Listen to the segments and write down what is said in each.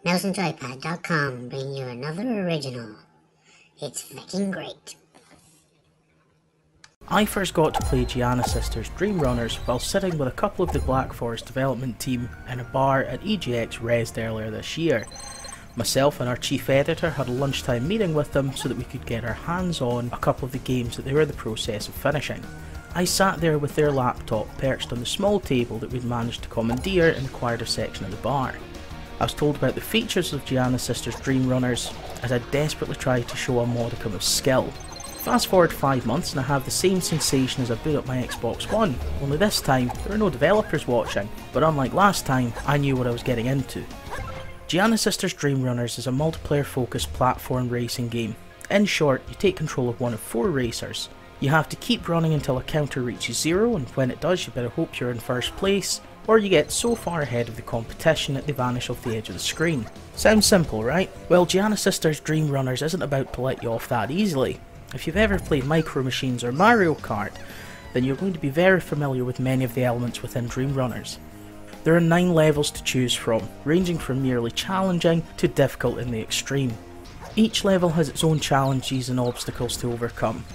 NelsonJoypad.com bring you another original. It's fucking great. I first got to play Giana Sisters Dream Runners while sitting with a couple of the Black Forest development team in a bar at EGX Rezzed earlier this year. Myself and our chief editor had a lunchtime meeting with them so that we could get our hands on a couple of the games that they were in the process of finishing. I sat there with their laptop perched on the small table that we'd managed to commandeer in the quieter section of the bar. I was told about the features of Giana Sisters Dream Runners as I desperately tried to show a modicum of skill. Fast forward 5 months and I have the same sensation as I boot up my Xbox One, only this time there are no developers watching, but unlike last time, I knew what I was getting into. Giana Sisters Dream Runners is a multiplayer focused platform racing game. In short, you take control of one of 4 racers. You have to keep running until a counter reaches 0, and when it does you better hope you're in first place, or you get so far ahead of the competition that they vanish off the edge of the screen. Sounds simple, right? Well, Giana Sisters Dream Runners isn't about to let you off that easily. If you've ever played Micro Machines or Mario Kart, then you're going to be very familiar with many of the elements within Dream Runners. There are 9 levels to choose from, ranging from merely challenging to difficult in the extreme. Each level has its own challenges and obstacles to overcome.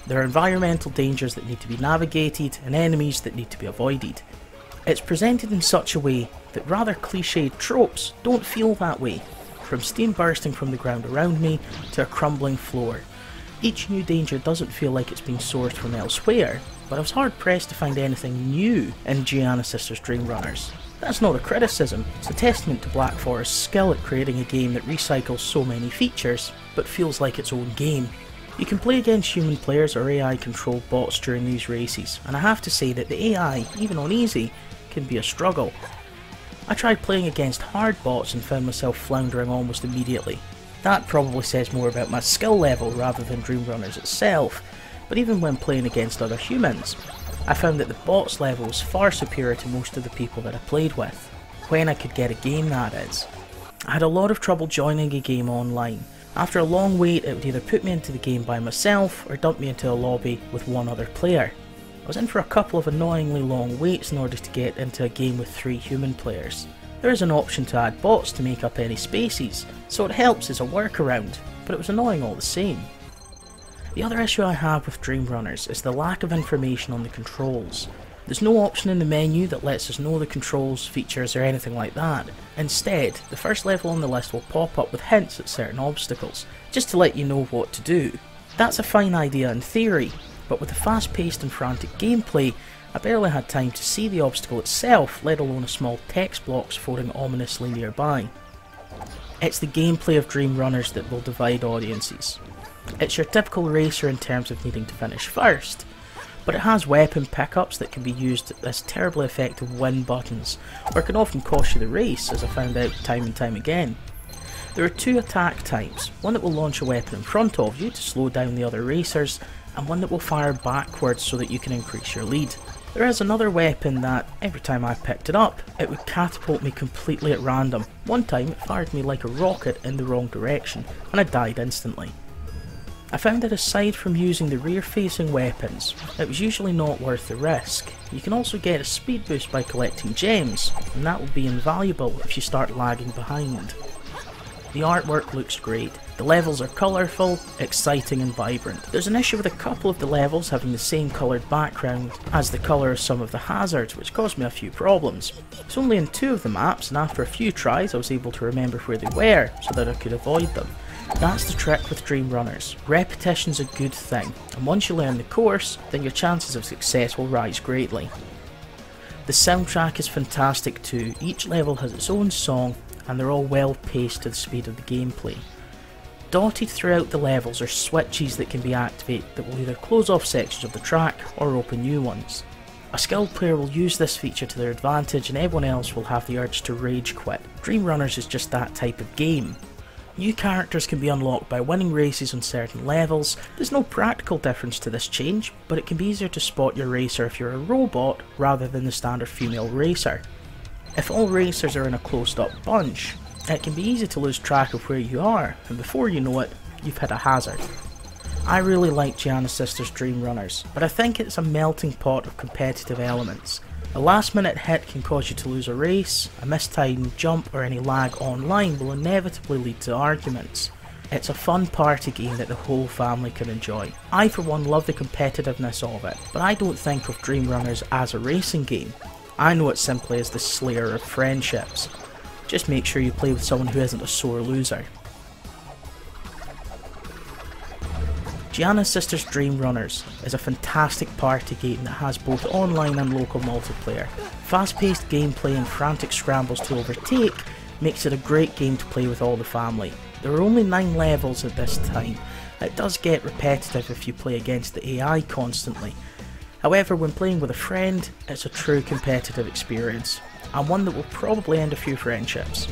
There are environmental dangers that need to be navigated and enemies that need to be avoided. It's presented in such a way that rather cliched tropes don't feel that way, from steam bursting from the ground around me to a crumbling floor. Each new danger doesn't feel like it's been sourced from elsewhere, but I was hard pressed to find anything new in Giana Sisters Dream Runners. That's not a criticism, it's a testament to Black Forest's skill at creating a game that recycles so many features, but feels like its own game. You can play against human players or AI controlled bots during these races, and I have to say that the AI, even on easy, can be a struggle. I tried playing against hard bots and found myself floundering almost immediately. That probably says more about my skill level rather than Dream Runners itself, but even when playing against other humans, I found that the bots level was far superior to most of the people that I played with. When I could get a game, that is. I had a lot of trouble joining a game online. After a long wait, it would either put me into the game by myself or dump me into a lobby with one other player. I was in for a couple of annoyingly long waits in order to get into a game with 3 human players. There is an option to add bots to make up any spaces, so it helps as a workaround, but it was annoying all the same. The other issue I have with Dream Runners is the lack of information on the controls. There's no option in the menu that lets us know the controls, features or anything like that. Instead, the first level on the list will pop up with hints at certain obstacles, just to let you know what to do. That's a fine idea in theory, but with the fast-paced and frantic gameplay, I barely had time to see the obstacle itself, let alone a small text box floating ominously nearby. It's the gameplay of Dream Runners that will divide audiences. It's your typical racer in terms of needing to finish first, but it has weapon pickups that can be used as terribly effective win buttons, or can often cost you the race, as I found out time and time again. There are 2 attack types, one that will launch a weapon in front of you to slow down the other racers, and one that will fire backwards so that you can increase your lead. There is another weapon that, every time I picked it up, it would catapult me completely at random. One time it fired me like a rocket in the wrong direction, and I died instantly. I found that aside from using the rear facing weapons, it was usually not worth the risk. You can also get a speed boost by collecting gems, and that will be invaluable if you start lagging behind. The artwork looks great, the levels are colourful, exciting and vibrant. There's an issue with a couple of the levels having the same coloured background as the colour of some of the hazards, which caused me a few problems. It's only in 2 of the maps, and after a few tries I was able to remember where they were so that I could avoid them. That's the trick with Dream Runners. Repetition's a good thing, and once you learn the course, then your chances of success will rise greatly. The soundtrack is fantastic too. Each level has its own song, and they're all well paced to the speed of the gameplay. Dotted throughout the levels are switches that can be activated that will either close off sections of the track or open new ones. A skilled player will use this feature to their advantage, and everyone else will have the urge to rage quit. Dream Runners is just that type of game. New characters can be unlocked by winning races on certain levels. There's no practical difference to this change, but it can be easier to spot your racer if you're a robot rather than the standard female racer. If all racers are in a closed up bunch, it can be easy to lose track of where you are, and before you know it, you've hit a hazard. I really like Giana Sisters Dream Runners, but I think it's a melting pot of competitive elements. A last minute hit can cause you to lose a race, a mistimed jump or any lag online will inevitably lead to arguments. It's a fun party game that the whole family can enjoy. I for one love the competitiveness of it, but I don't think of Dream Runners as a racing game. I know it simply as the slayer of friendships. Just make sure you play with someone who isn't a sore loser. Giana's Sisters Dream Runners is a fantastic party game that has both online and local multiplayer. Fast-paced gameplay and frantic scrambles to overtake makes it a great game to play with all the family. There are only 9 levels at this time. It does get repetitive if you play against the AI constantly. However, when playing with a friend, it's a true competitive experience, and one that will probably end a few friendships.